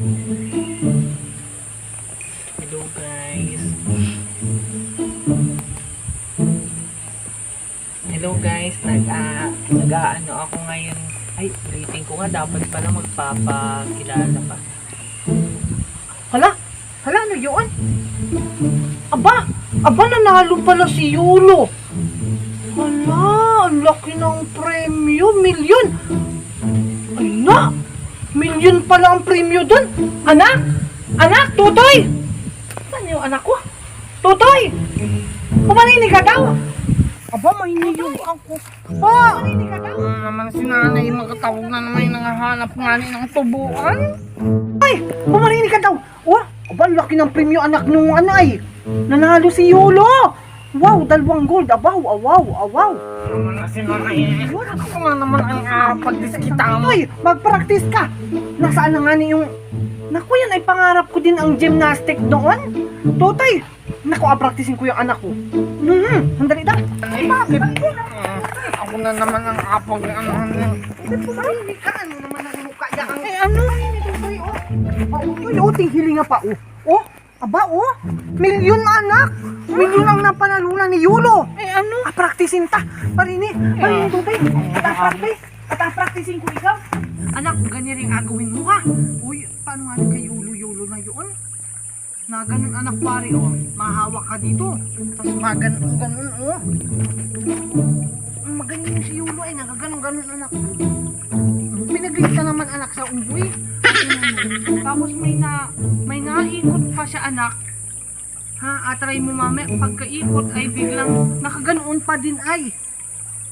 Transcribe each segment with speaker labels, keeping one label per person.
Speaker 1: Hello guys. Hello guys, nag-aano ako ngayon. Ay, rating ko nga dapat pala magpapakilala pa.
Speaker 2: Hala, ano yun? Aba, nanalo pala si Yulo. Hala, ang laki ng premyo, milyon. Milyon pala ang premyo dun. Anak, Tutoy! Saan yung anak ko? Tutoy! Pumarinig ka daw. Aba, may niyong ako. Pumarinig ka daw.
Speaker 1: Naman si nanay, magkatawag na naman yung nangahanap nga ng tubuan.
Speaker 2: Ay, pumarinig ka daw. Oh, aba, ang laki ng premyo anak nung anay. Nanalo si Yulo. Wow, 2 gold. Abaw.
Speaker 1: Naman na si nanay. Ako nga naman ang pagdiskita mo.
Speaker 2: Toy, mag-practice ka. Nasaan na nga yung... Naku, yan ay pangarap ko din ang gymnastic doon. Totoy, naku, practicein ko yung anak ko. Sandali daw.
Speaker 1: Ay, bakit? Ako na naman ang apag ng ano.
Speaker 2: Pumarinig ka, ano naman ang mukha niya ang... ano? Toy, tinghilinga pa, Aba, milyon anak. Milyon ang napanalunan ni Yulo. Practicein ta. Parini, Totoy. Practicein ko ikaw. Anak, ganyan rin agawin mo ha. Uy, paano nga kay Yulo na yun? Na ganun anak pare, mahawak ka dito. Tapos ganun, Magaling yung si Yulo ay nagaganon anak. Pinaglit ka naman anak sa umboy. Tapos may naikot pa siya anak. Atry mo mamaya pagkaikot ay biglang nakaganoon pa din ay.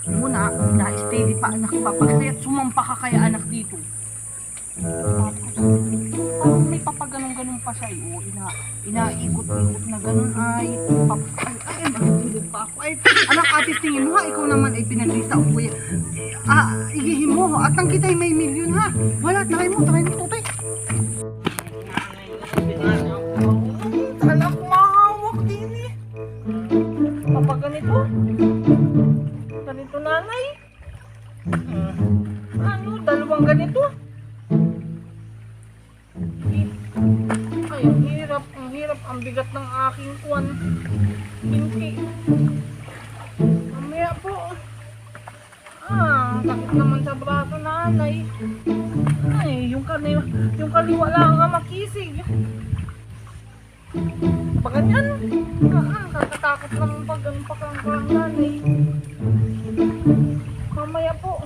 Speaker 2: Muna, na-steady pa anak papakayat sumampa ka kaya anak dito. Tapos may papaganon pa siya inaikot-ikot na ganun ay nagtulog pa ako ay anak atis tingin mo ikaw naman ay pinaglista ko kuya igihim mo at ang kita'y may milyon wala try mo Totoy anak mahawak din kapag ganito nanay 2 ganito ay, ang hirap, ang bigat ng aking kuwan. Pinky. Mamaya po. Sakit naman sa braso nanay. Ay, yung kaliwa lang ang makisig. Paganyan. Kakatakot naman pag ang pakang nanay. Mamaya po.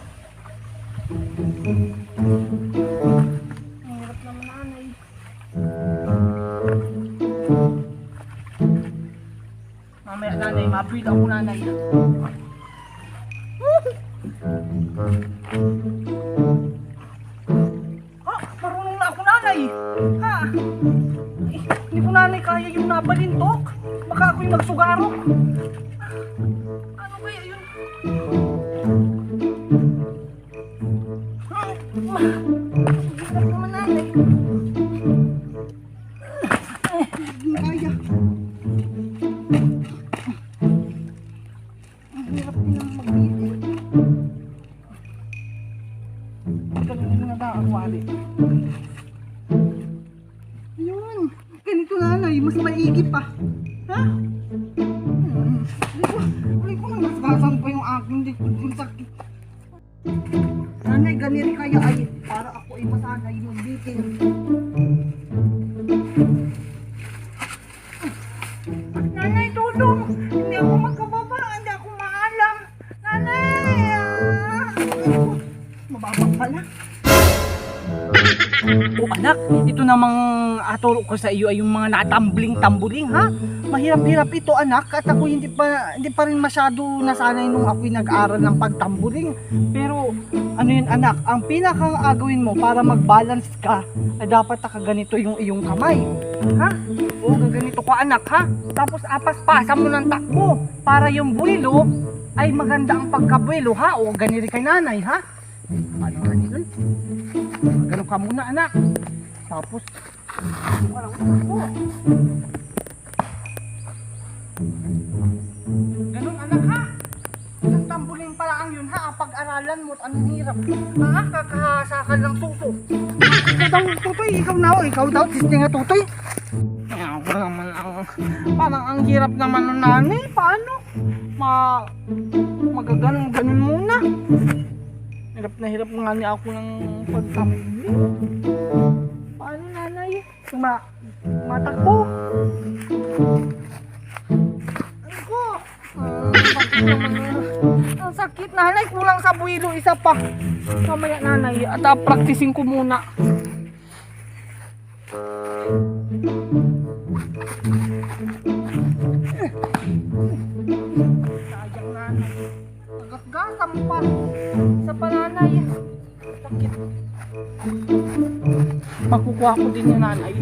Speaker 2: Mamaya nanay, mabreed ako nanay. Marunong na ako nanay. Hindi ko nanay kaya yung nabalintok. Baka ako'y magsugarok. Ano kaya yun? Hirap naman nanay. Hindi kaya. Yun, ganito nanay, mas maigi pa. Hindi ko na masgasan pa yung aking likod yung sakit. Nanay, ganito kaya ay para ako ay masanay yung bitin. Nanay, tulong! Hindi ako magkababa, hindi ako maalam. Nanay! Mababang pala. Anak, ito namang aturo ko sa iyo ay yung mga natambling-tambuling Mahirap-hirap ito anak at ako hindi pa rin masyado nasanay nung ako'y nag-aral ng pagtambuling. Pero ano yun anak, ang pinakang agawin mo para mag-balance ka ay dapat nakaganito yung iyong kamay. Gaganito ka anak Tapos apaspasan mo ng takbo para yung buwelo ay maganda ang pagkabuwelo O ganito kay nanay Ano nga yun? Ganun ka muna anak. Tapos walang takbo. Ganun anak Isang tambuling pala ang yun pag pinag-aralan mo at anong hirap. Kakahasa ng suso. Ikaw daw, Tutoy, ikaw daw, testing nga, Tutoy. Ako naman parang ang hirap naman ng nanay. Paano? Magaganon muna. Hirap na hirap nga niya ako ng pagtambling. Paano, nanay? Matakbo. Ako. Ang sakit, nanay. Kulang sa buwilo. Isa pa. Mamaya, nanay. At practicing ko muna. Sayang, nanay. Nagasgasam pa. Isa pa, nanay. Sakit. Makukuha ko din yung nanay.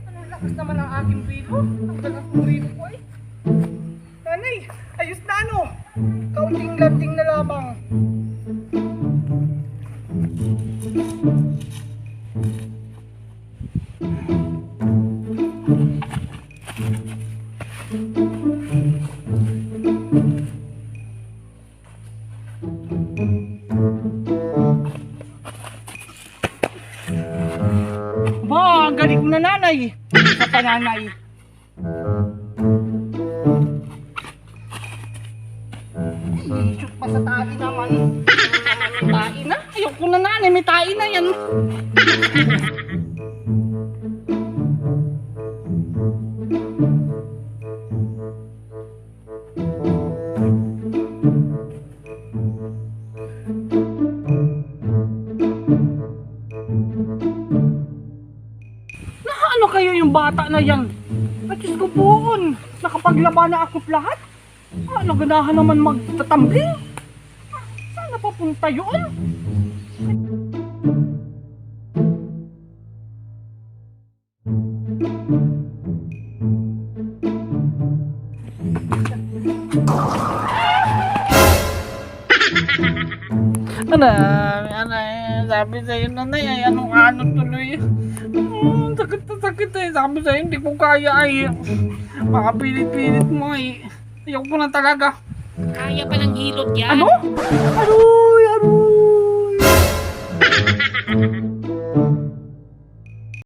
Speaker 2: Anong lakas naman ang aking pilo? Ang galas ng rino ko eh. Nanay, ayos na ano? Kaunting landing na lamang. Ba, ang galing ko na, nanay. Sa pananay. Shoot pa sa tali naman. Tae na? Ayoko na, nanay. May tae na yan. Ano kayo yung bata na yan? At Diyos ko poon, nakapaglaban na ako lahat. Naganahan naman magtatambling. Saan napapunta yun? Sabi sa'yo, nanay, ay anong ano tuloy. Sakit na sakit eh. Sabi sa'yo, hindi ko kaya ay. Makapilit-pilit mo ay. Ayaw ko na talaga.
Speaker 3: Kaya palang hilot yan.
Speaker 2: Ano? Aroy!